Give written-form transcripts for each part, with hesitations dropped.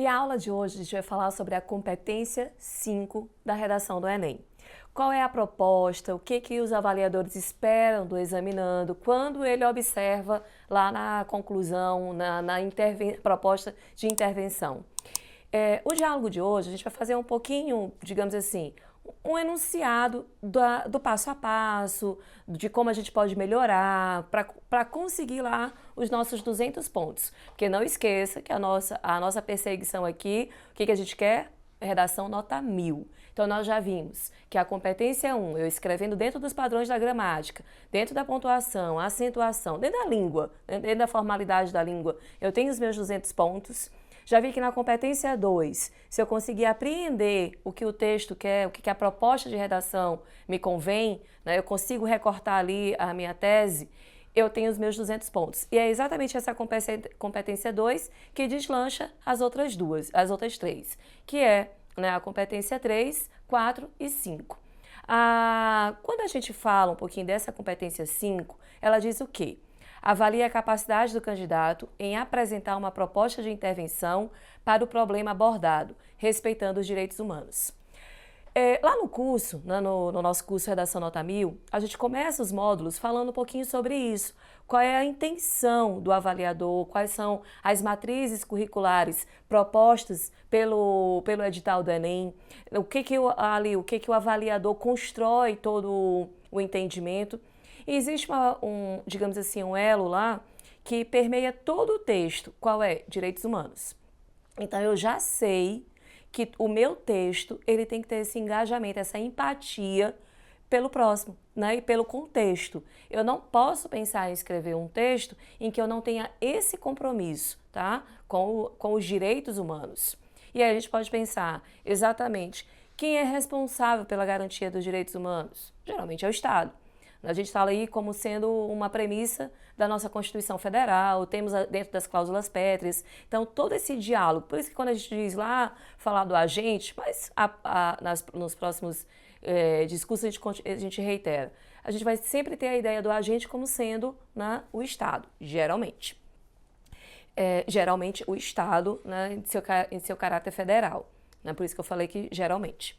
a aula de hoje a gente vai falar sobre a competência 5 da redação do Enem. Qual é a proposta, o que os avaliadores esperam do examinando, quando ele observa lá na conclusão, na proposta de intervenção. O diálogo de hoje a gente vai fazer um pouquinho, digamos assim, um enunciado do passo a passo, de como a gente pode melhorar para conseguir lá os nossos 200 pontos. Porque não esqueça que a nossa perseguição aqui, o que a gente quer? Redação nota 1000. Então nós já vimos que a competência 1, eu escrevendo dentro dos padrões da gramática, dentro da pontuação, acentuação, dentro da língua, dentro da formalidade da língua, eu tenho os meus 200 pontos. Já vi que na competência 2, se eu conseguir apreender o que o texto quer, o que a proposta de redação me convém, né, eu consigo recortar ali a minha tese, eu tenho os meus 200 pontos. E é exatamente essa competência 2 que deslancha as outras três, que é, né, a competência 3, 4 e 5. Quando a gente fala um pouquinho dessa competência 5, ela diz o quê? Avalia a capacidade do candidato em apresentar uma proposta de intervenção para o problema abordado, respeitando os direitos humanos. Lá no curso, né, no nosso curso Redação Nota 1000, a gente começa os módulos falando um pouquinho sobre isso. Qual é a intenção do avaliador, quais são as matrizes curriculares propostas pelo edital do Enem, o que o avaliador constrói todo o entendimento. E existe digamos assim, um elo lá que permeia todo o texto. Qual é? Direitos humanos. Então eu já sei que o meu texto ele tem que ter esse engajamento, essa empatia pelo próximo, né? E pelo contexto. Eu não posso pensar em escrever um texto em que eu não tenha esse compromisso, tá? Com os direitos humanos. E aí a gente pode pensar exatamente quem é responsável pela garantia dos direitos humanos? Geralmente é o Estado. A gente fala aí como sendo uma premissa da nossa Constituição Federal, temos dentro das cláusulas pétreas. Então, todo esse diálogo, por isso que quando a gente diz lá, falar do agente, mas nos próximos discursos a gente reitera. A gente vai sempre ter a ideia do agente como sendo, né, o Estado, geralmente. Geralmente o Estado, né, em seu caráter federal. Né, por isso que eu falei que geralmente.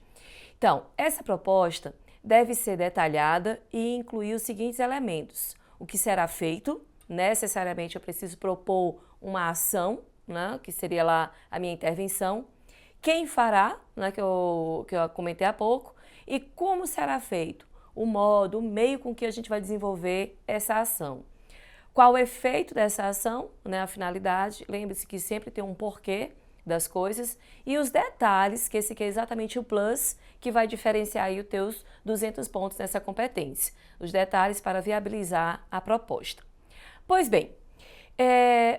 Então, essa proposta deve ser detalhada e incluir os seguintes elementos. O que será feito, necessariamente eu preciso propor uma ação, né, que seria lá a minha intervenção. Quem fará, né, que eu comentei há pouco, e como será feito, o modo, o meio com que a gente vai desenvolver essa ação. Qual o efeito dessa ação, né, a finalidade, lembre-se que sempre tem um porquê das coisas, e os detalhes, que esse aqui é exatamente o plus, que vai diferenciar aí os teus 200 pontos nessa competência. Os detalhes para viabilizar a proposta. Pois bem,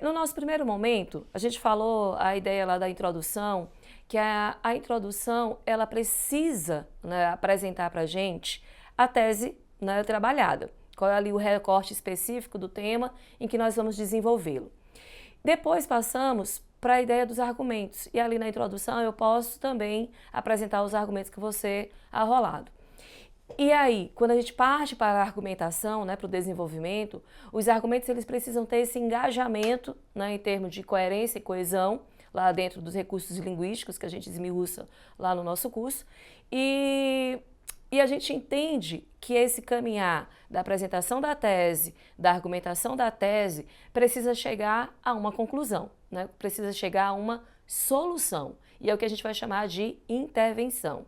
no nosso primeiro momento, a gente falou a ideia lá da introdução, que a introdução, ela precisa, né, apresentar para a gente a tese, né, trabalhada. Qual é ali o recorte específico do tema em que nós vamos desenvolvê-lo. Depois passamos para a ideia dos argumentos. E ali na introdução eu posso também apresentar os argumentos que vão ser arrolados. E aí, quando a gente parte para a argumentação, né, para o desenvolvimento, os argumentos eles precisam ter esse engajamento, né, em termos de coerência e coesão, lá dentro dos recursos linguísticos que a gente esmiuça lá no nosso curso. E a gente entende que esse caminhar da apresentação da tese, da argumentação da tese, precisa chegar a uma conclusão, né? Precisa chegar a uma solução. E é o que a gente vai chamar de intervenção.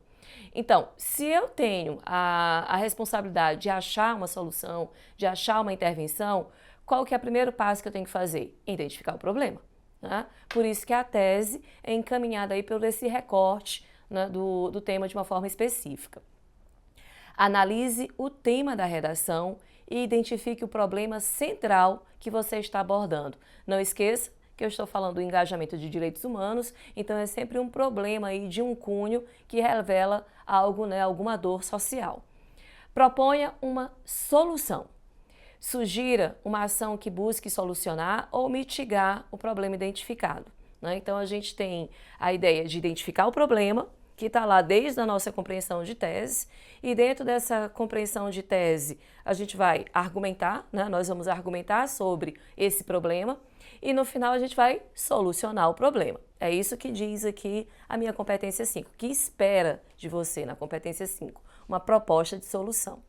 Então, se eu tenho a responsabilidade de achar uma solução, de achar uma intervenção, qual que é o primeiro passo que eu tenho que fazer? Identificar o problema. Né? Por isso que a tese é encaminhada aí por esse recorte, né, do tema de uma forma específica. Analise o tema da redação e identifique o problema central que você está abordando. Não esqueça que eu estou falando do engajamento de direitos humanos, então é sempre um problema aí de um cunho que revela algo, né, alguma dor social. Proponha uma solução. Sugira uma ação que busque solucionar ou mitigar o problema identificado. Né? Então a gente tem a ideia de identificar o problema, que está lá desde a nossa compreensão de tese, e dentro dessa compreensão de tese a gente vai argumentar, né? Nós vamos argumentar sobre esse problema e no final a gente vai solucionar o problema. É isso que diz aqui a minha competência 5. O que espera de você na competência 5? Uma proposta de solução.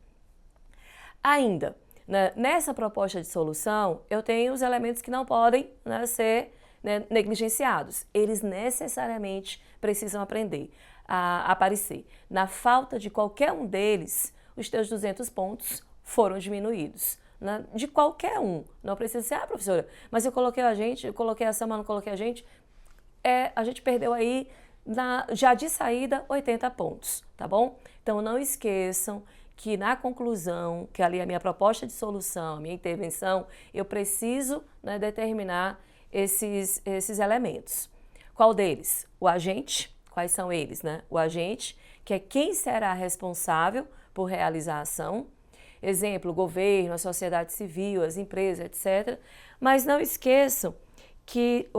Ainda, né, nessa proposta de solução, eu tenho os elementos que não podem, né, ser, né, negligenciados. Eles necessariamente precisam aprender a aparecer. Na falta de qualquer um deles, os teus 200 pontos foram diminuídos. Né? De qualquer um. Não precisa ser, professora, mas eu coloquei a gente, eu coloquei a ação, mas não coloquei a gente. A gente perdeu aí, já de saída, 80 pontos, tá bom? Então, não esqueçam que na conclusão, que ali é a minha proposta de solução, a minha intervenção, eu preciso, né, determinar esses elementos. Qual deles? O agente. Quais são eles, né? O agente, que é quem será responsável por realizar a ação. Exemplo, o governo, a sociedade civil, as empresas, etc. Mas não esqueçam que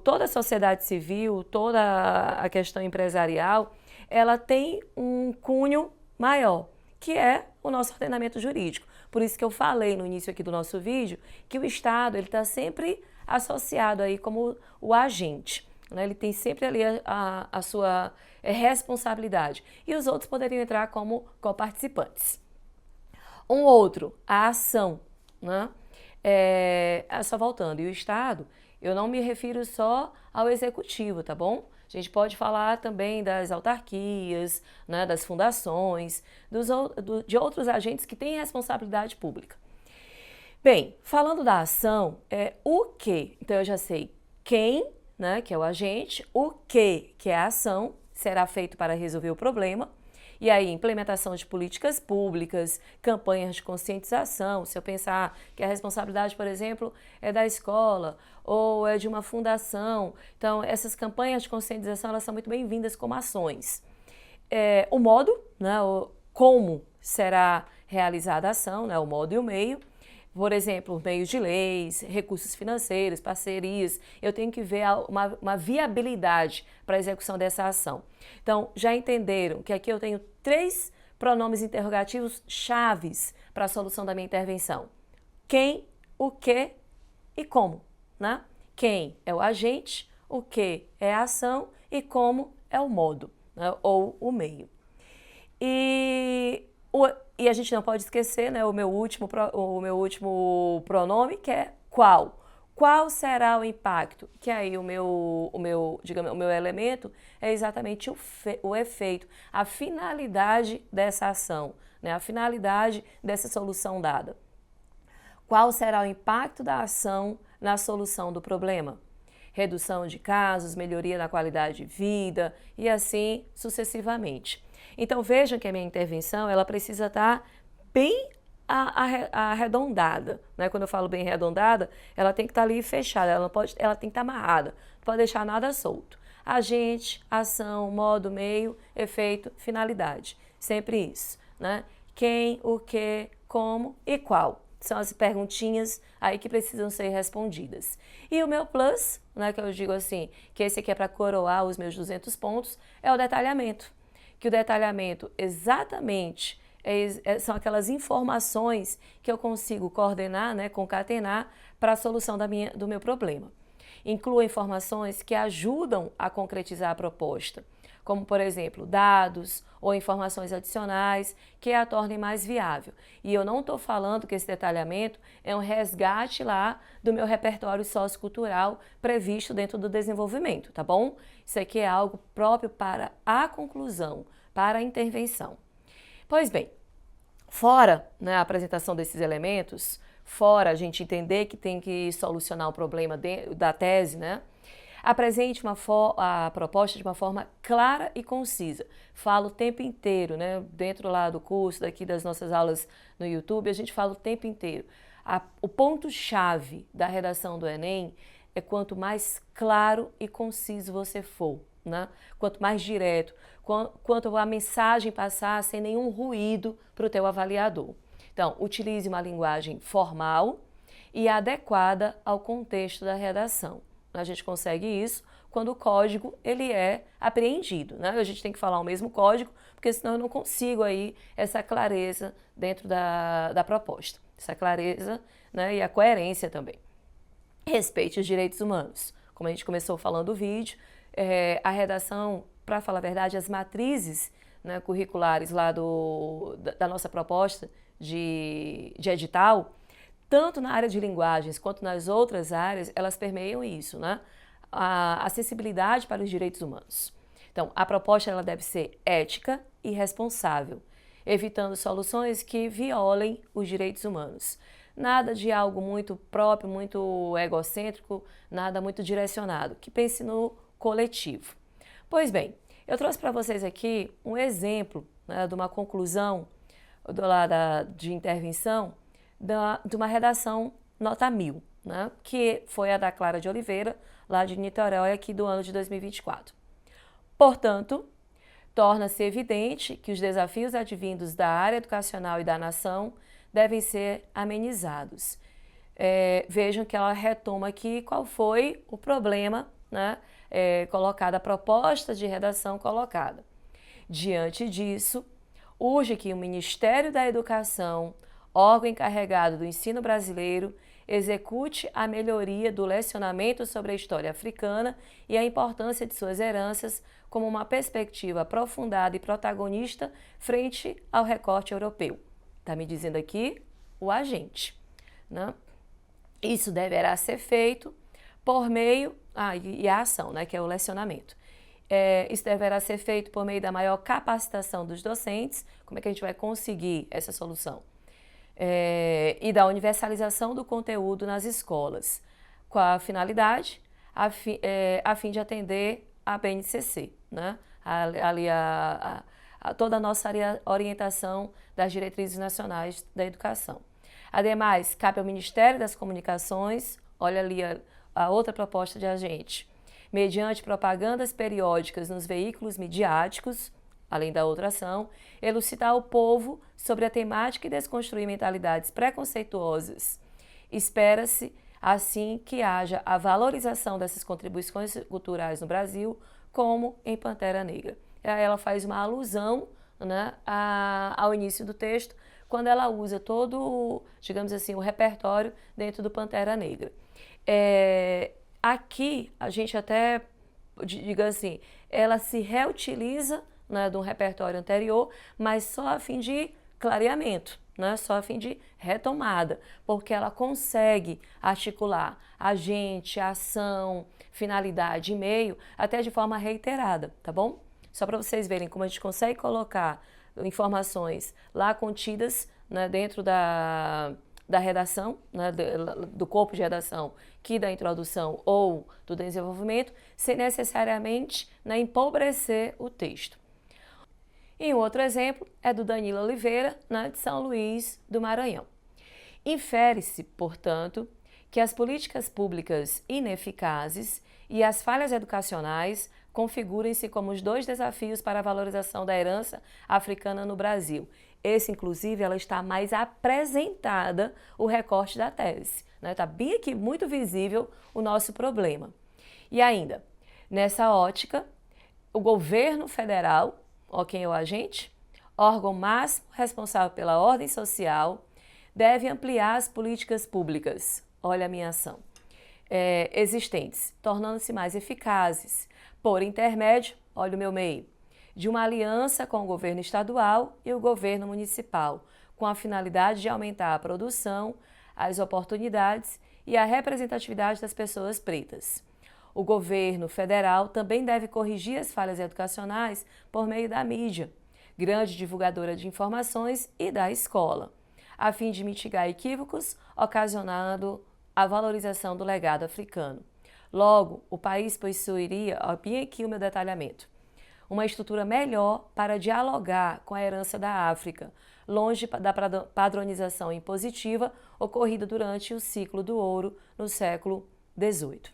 toda a sociedade civil, toda a questão empresarial, ela tem um cunho maior, que é o nosso ordenamento jurídico. Por isso que eu falei no início aqui do nosso vídeo que o Estado ele está sempre associado aí como o agente, né? Ele tem sempre ali a sua responsabilidade e os outros poderiam entrar como coparticipantes. Um outro, a ação, né? Só voltando, e o Estado, eu não me refiro só ao executivo, tá bom? A gente pode falar também das autarquias, né, das fundações, de outros agentes que têm responsabilidade pública. Bem, falando da ação, o que? Então eu já sei quem, né, que é o agente, o que é a ação, será feito para resolver o problema. E aí, implementação de políticas públicas, campanhas de conscientização. Se eu pensar que a responsabilidade, por exemplo, é da escola ou é de uma fundação, então essas campanhas de conscientização elas são muito bem-vindas como ações. O modo, né, como será realizada a ação, né, o modo e o meio. Por exemplo, meios de leis, recursos financeiros, parcerias, eu tenho que ver uma viabilidade para a execução dessa ação. Então, já entenderam que aqui eu tenho 3 pronomes interrogativos chaves para a solução da minha intervenção. Quem, o que e como, né? Quem é o agente, o que é a ação e como é o modo, né, ou o meio. E a gente não pode esquecer, né, o meu último pronome, que é qual. Qual será o impacto? Que aí o meu elemento é exatamente o efeito, a finalidade dessa ação, né, a finalidade dessa solução dada. Qual será o impacto da ação na solução do problema? Redução de casos, melhoria da qualidade de vida e assim sucessivamente. Então vejam que a minha intervenção ela precisa estar bem arredondada, né? Quando eu falo bem arredondada, ela tem que estar ali fechada, ela tem que estar amarrada, não pode deixar nada solto. Agente, ação, modo, meio, efeito, finalidade. Sempre isso, né? Quem, o que, como e qual. São as perguntinhas aí que precisam ser respondidas. E o meu plus, né, que eu digo assim, que esse aqui é para coroar os meus 200 pontos, é o detalhamento. Que o detalhamento exatamente são aquelas informações que eu consigo coordenar, né, concatenar para a solução do meu problema. Inclua informações que ajudam a concretizar a proposta, como, por exemplo, dados ou informações adicionais que a tornem mais viável. E eu não estou falando que esse detalhamento é um resgate lá do meu repertório sociocultural previsto dentro do desenvolvimento, tá bom? Isso aqui é algo próprio para a conclusão, para a intervenção. Pois bem, fora, né, a apresentação desses elementos, fora a gente entender que tem que solucionar o problema da tese, né? Apresente a proposta de uma forma clara e concisa. Falo o tempo inteiro, né? Dentro lá do curso, daqui das nossas aulas no YouTube, a gente fala o tempo inteiro. O ponto-chave da redação do Enem é quanto mais claro e conciso você for, né? Quanto mais direto, quanto a mensagem passar sem nenhum ruído para o teu avaliador. Então, utilize uma linguagem formal e adequada ao contexto da redação. A gente consegue isso quando o código ele é apreendido, né? A gente tem que falar o mesmo código, porque senão eu não consigo aí essa clareza dentro da proposta. Essa clareza, né, e a coerência também. Respeite os direitos humanos. como a gente começou falando o vídeo, a redação, para falar a verdade, as matrizes, né, curriculares lá da nossa proposta de edital, tanto na área de linguagens quanto nas outras áreas, elas permeiam isso, né? A acessibilidade para os direitos humanos. Então, a proposta ela deve ser ética e responsável, evitando soluções que violem os direitos humanos. Nada de algo muito próprio, muito egocêntrico, nada muito direcionado, que pense no coletivo. Pois bem, eu trouxe para vocês aqui um exemplo, né, de uma conclusão de intervenção de uma redação nota 1000, né, que foi a da Clara de Oliveira, lá de Niterói, aqui do ano de 2024. Portanto, torna-se evidente que os desafios advindos da área educacional e da nação devem ser amenizados. Vejam que ela retoma aqui qual foi o problema, né, colocado, a proposta de redação colocada. Diante disso, urge que o Ministério da Educação, órgão encarregado do ensino brasileiro, execute a melhoria do lecionamento sobre a história africana e a importância de suas heranças como uma perspectiva aprofundada e protagonista frente ao recorte europeu. Está me dizendo aqui o agente, né? Isso deverá ser feito por meio, e a ação, né, que é o lecionamento. Isso deverá ser feito por meio da maior capacitação dos docentes. Como é que a gente vai conseguir essa solução? E da universalização do conteúdo nas escolas, com a finalidade, a fim de atender a BNCC, né? Toda a nossa orientação das diretrizes nacionais da educação. Ademais, cabe ao Ministério das Comunicações, olha ali a outra proposta de agente, mediante propagandas periódicas nos veículos midiáticos, além da outra ação, elucidar o povo sobre a temática e desconstruir mentalidades preconceituosas. Espera-se, assim, que haja a valorização dessas contribuições culturais no Brasil, como em Pantera Negra. Ela faz uma alusão, né, ao início do texto, quando ela usa todo, digamos assim, o repertório dentro do Pantera Negra. Aqui, a gente até, diga assim, ela se reutiliza, né, de um repertório anterior, mas só a fim de clareamento, né, só a fim de retomada, porque ela consegue articular agente, ação, finalidade e meio, até de forma reiterada, tá bom? Só para vocês verem como a gente consegue colocar informações lá contidas, né, dentro da redação, né, do corpo de redação, que da introdução ou do desenvolvimento, sem necessariamente, né, empobrecer o texto. E um outro exemplo é do Danilo Oliveira, né, de São Luís do Maranhão. Infere-se, portanto, que as políticas públicas ineficazes e as falhas educacionais configurem-se como os dois desafios para a valorização da herança africana no Brasil. Esse, inclusive, ela está mais apresentada, o recorte da tese, né? Está bem aqui, muito visível o nosso problema. E ainda, nessa ótica, o governo federal, quem é o agente, órgão máximo responsável pela ordem social, deve ampliar as políticas públicas, olha a minha ação, existentes, tornando-se mais eficazes, por intermédio, olha o meu meio, de uma aliança com o governo estadual e o governo municipal, com a finalidade de aumentar a produção, as oportunidades e a representatividade das pessoas pretas. O governo federal também deve corrigir as falhas educacionais por meio da mídia, grande divulgadora de informações, e da escola, a fim de mitigar equívocos, ocasionando a valorização do legado africano. Logo, o país possuiria, bem aqui o meu detalhamento, uma estrutura melhor para dialogar com a herança da África, longe da padronização impositiva ocorrida durante o ciclo do ouro no século XVIII.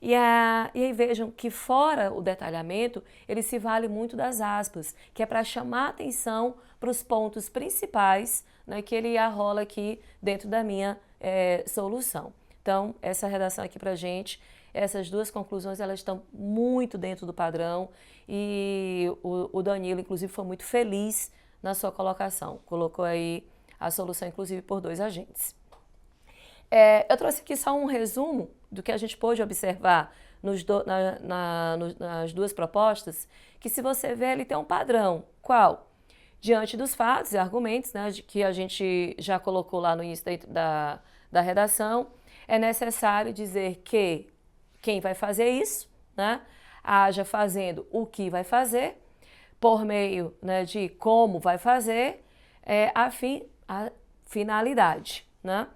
E aí vejam que fora o detalhamento, ele se vale muito das aspas, que é para chamar atenção para os pontos principais, né, que ele arrola aqui dentro da minha solução. Então, essa redação aqui para a gente, essas duas conclusões, elas estão muito dentro do padrão, e o Danilo, inclusive, foi muito feliz na sua colocação. Colocou aí a solução, inclusive, por 2 agentes. Eu trouxe aqui só um resumo do que a gente pôde observar nas duas propostas, que se você ver, ele tem um padrão. Qual? Diante dos fatos e argumentos, né, que a gente já colocou lá no início da redação, é necessário dizer que quem vai fazer isso, né, haja fazendo o que vai fazer, por meio, né, de como vai fazer, a finalidade, né,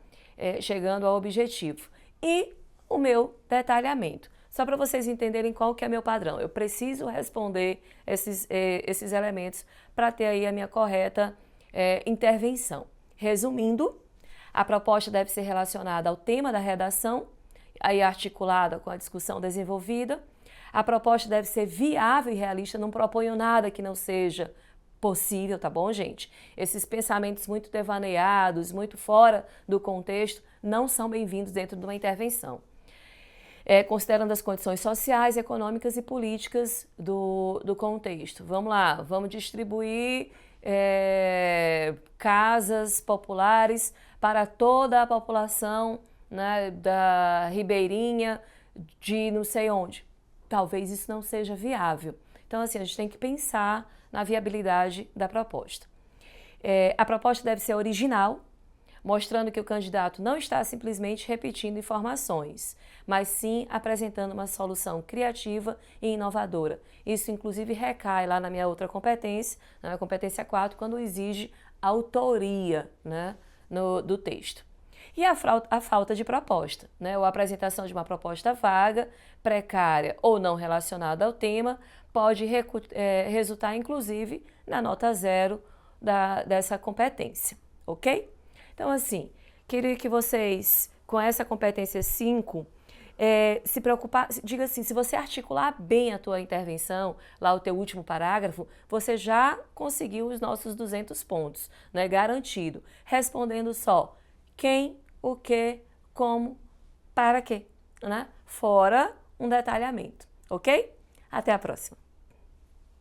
chegando ao objetivo. E o meu detalhamento. Só para vocês entenderem qual que é meu padrão. Eu preciso responder esses elementos para ter aí a minha correta intervenção. Resumindo, a proposta deve ser relacionada ao tema da redação, aí articulada com a discussão desenvolvida. A proposta deve ser viável e realista, não proponho nada que não seja possível, tá bom, gente? Esses pensamentos muito devaneados, muito fora do contexto, não são bem-vindos dentro de uma intervenção. Considerando as condições sociais, econômicas e políticas do contexto. Vamos lá, vamos distribuir casas populares para toda a população, né, da Ribeirinha, de não sei onde. Talvez isso não seja viável. Então, assim, a gente tem que pensar na viabilidade da proposta. A proposta deve ser original, mostrando que o candidato não está simplesmente repetindo informações, mas sim apresentando uma solução criativa e inovadora. Isso, inclusive, recai lá na minha outra competência, na competência 4, quando exige autoria, né, do texto. E a falta de proposta, né, ou a apresentação de uma proposta vaga, precária ou não relacionada ao tema, pode resultar, inclusive, na nota 0 dessa competência, ok? Então, assim, queria que vocês, com essa competência 5, se preocupar, diga assim, se você articular bem a tua intervenção, lá o teu último parágrafo, você já conseguiu os nossos 200 pontos, né, garantido, respondendo só quem, o que, como, para quê, né, fora um detalhamento, ok? Até a próxima!